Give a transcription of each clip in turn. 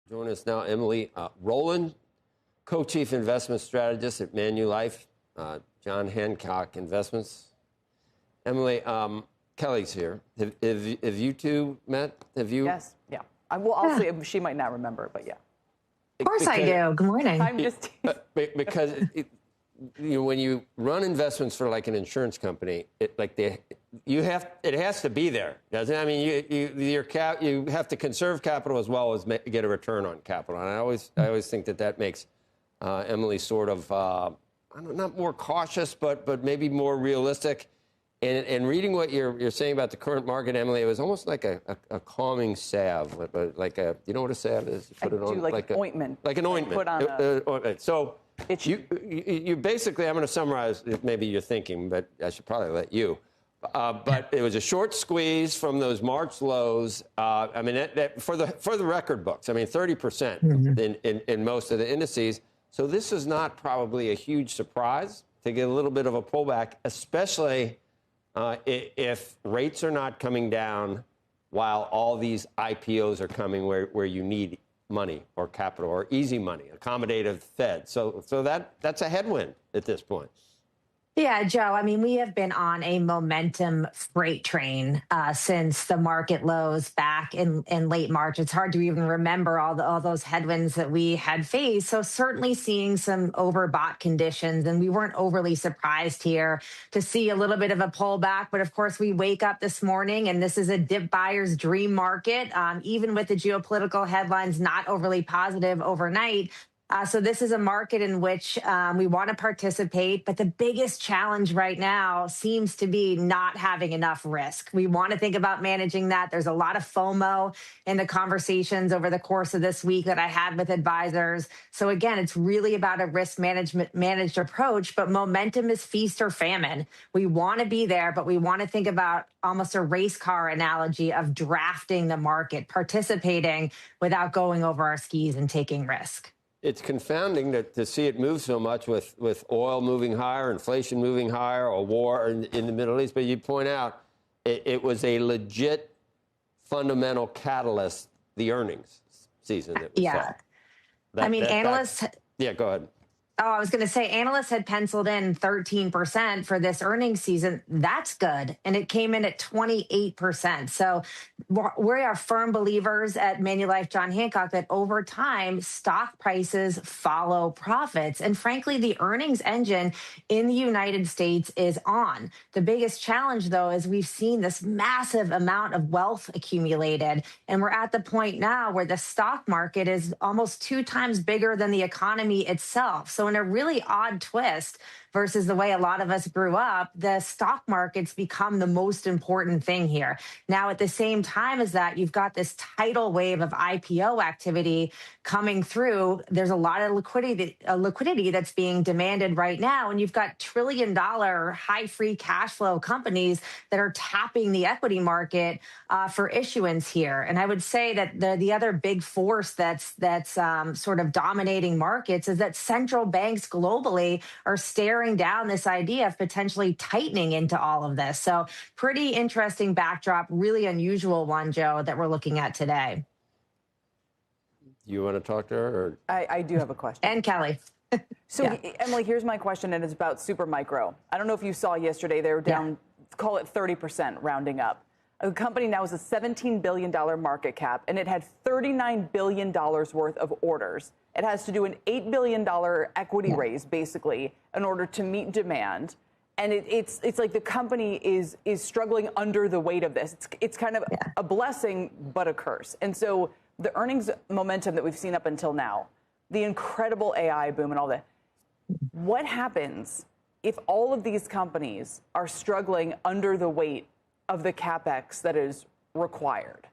Join us now, Emily Roland, co-chief investment strategist at Manulife, John Hancock Investments. Emily, Kelly's here. Have you two met? Have you? Yes. Yeah. I'll say she might not remember, but yeah. Of course I do. Good morning. I'm just because when you run investments for like an insurance company, it has to be there, doesn't it? I mean, you have to conserve capital as well as get a return on capital, and I always think that makes Emily sort of not more cautious, but maybe more realistic. And reading what you're saying about the current market, Emily, it was almost like a calming salve, like a, you know what a salve is? You put it on like ointment. Like an ointment. Put on ointment. So you basically, I'm going to summarize maybe your thinking, but I should probably let you. But it was a short squeeze from those March lows. I mean, for the record books, I mean, 30% in most of the indices. So this is not probably a huge surprise to get a little bit of a pullback, especially if rates are not coming down while all these IPOs are coming where you need money or capital or easy money, accommodative Fed. So that's a headwind at this point. Yeah, Joe, I mean, we have been on a momentum freight train since the market lows back in late March. It's hard to even remember all those headwinds that we had faced. So certainly seeing some overbought conditions, and we weren't overly surprised here to see a little bit of a pullback. But of course, we wake up this morning and this is a dip buyer's dream market, even with the geopolitical headlines not overly positive overnight. So this is a market in which we want to participate, but the biggest challenge right now seems to be not having enough risk. We want to think about managing that. There's a lot of FOMO in the conversations over the course of this week that I had with advisors. So again, it's really about a risk managed approach, but momentum is feast or famine. We want to be there, but we want to think about almost a race car analogy of drafting the market, participating without going over our skis and taking risk. It's confounding to see it move so much with oil moving higher, inflation moving higher, a war in the Middle East. But you point out it was a legit fundamental catalyst, the earnings season that we saw. Analysts... Yeah, go ahead. Oh, I was going to say analysts had penciled in 13% for this earnings season. That's good. And it came in at 28%. So we are firm believers at Manulife John Hancock that over time, stock prices follow profits. And frankly, the earnings engine in the United States is on. The biggest challenge, though, is we've seen this massive amount of wealth accumulated. And we're at the point now where the stock market is almost 2 times bigger than the economy itself. So in a really odd twist versus the way a lot of us grew up, the stock market's become the most important thing here. Now, at the same time as that, you've got this tidal wave of IPO activity coming through. There's a lot of liquidity that's being demanded right now. And you've got trillion-dollar high free cash flow companies that are tapping the equity market for issuance here. And I would say that the other big force that's sort of dominating markets is that central banks globally are staring down this idea of potentially tightening into all of this. So pretty interesting backdrop, really unusual one, Joe, that we're looking at today. You want to talk to her? Or? I do have a question. And Kelly. So, Emily, here's my question, and it's about Supermicro. I don't know if you saw yesterday, they were down, call it 30%, rounding up. The company now is a $17 billion market cap, and it had $39 billion worth of orders. It has to do an $8 billion equity raise, basically, in order to meet demand. And it's like the company is struggling under the weight of this. It's kind of a blessing, but a curse. And so the earnings momentum that we've seen up until now, the incredible AI boom and all that, what happens if all of these companies are struggling under the weight of the CapEx that is required?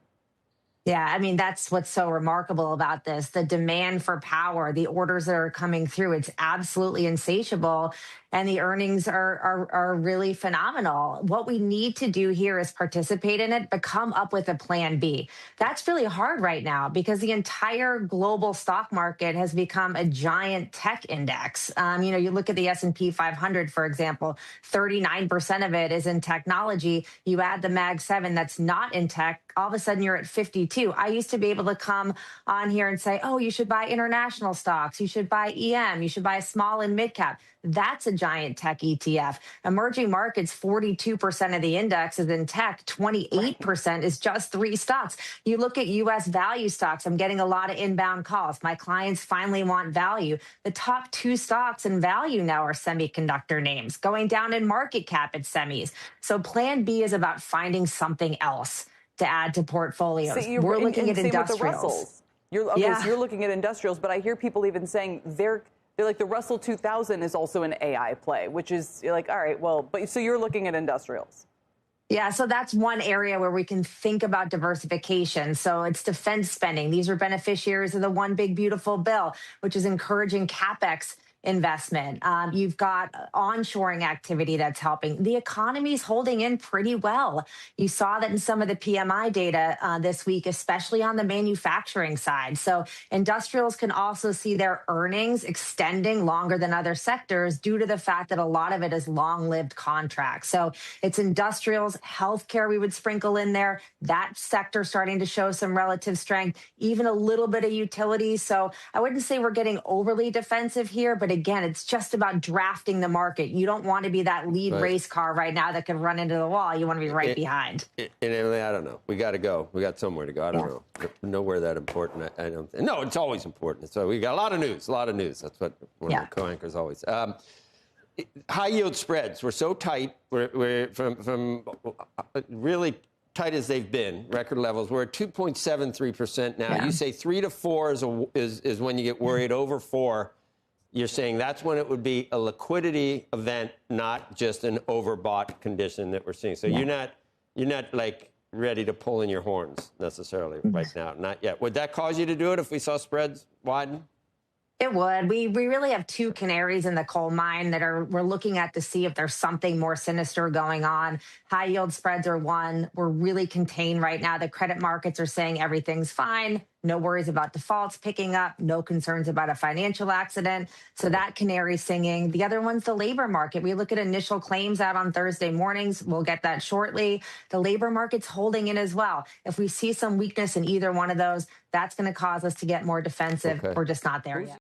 Yeah, I mean, that's what's so remarkable about this. The demand for power, the orders that are coming through, it's absolutely insatiable. And the earnings are really phenomenal. What we need to do here is participate in it, but come up with a plan B. That's really hard right now because the entire global stock market has become a giant tech index. You look at the S&P 500, for example, 39% of it is in technology. You add the Mag 7 that's not in tech, all of a sudden you're at 52. I used to be able to come on here and say, oh, you should buy international stocks. You should buy EM. You should buy small and mid cap. That's a giant tech ETF. Emerging markets, 42% of the index is in tech, 28% is just 3 stocks. You look at US value stocks, I'm getting a lot of inbound calls. My clients finally want value. The top 2 stocks in value now are semiconductor names. Going down in market cap, it's semis. So plan B is about finding something else to add to portfolios. So We're looking at same industrials. With the Russells. So you're looking at industrials, but I hear people even saying they're like the Russell 2000 is also an AI play, which is you're like, all right, well, but so you're looking at industrials. Yeah, so that's one area where we can think about diversification. So it's defense spending. These are beneficiaries of the One Big Beautiful Bill, which is encouraging CapEx investment. You've got onshoring activity that's helping. The economy's holding in pretty well. You saw that in some of the PMI data this week, especially on the manufacturing side. So industrials can also see their earnings extending longer than other sectors due to the fact that a lot of it is long-lived contracts. So it's industrials, healthcare we would sprinkle in there. That sector starting to show some relative strength, even a little bit of utilities. So I wouldn't say we're getting overly defensive here, but again, it's just about drafting the market. You don't want to be that lead race car right now that could run into the wall. You want to be right behind. And Emily, I don't know. We got to go. We got somewhere to go. I don't know. Nowhere that important. I don't think. No, it's always important. So we got a lot of news. That's what one of the co-anchors always. High yield spreads were so tight. We're from really tight as they've been, record levels. We're at 2.73% now. You say 3 to 4 is when you get worried. Over 4. You're saying that's when it would be a liquidity event, not just an overbought condition that we're seeing. So you're not like ready to pull in your horns necessarily right now, not yet. Would that cause you to do it if we saw spreads widen? It would. We really have 2 canaries in the coal mine that we're looking at to see if there's something more sinister going on. High yield spreads are one. We're really contained right now. The credit markets are saying everything's fine. No worries about defaults picking up. No concerns about a financial accident. So that canary singing. The other one's the labor market. We look at initial claims out on Thursday mornings. We'll get that shortly. The labor market's holding in as well. If we see some weakness in either one of those, that's going to cause us to get more defensive. We're just not there yet.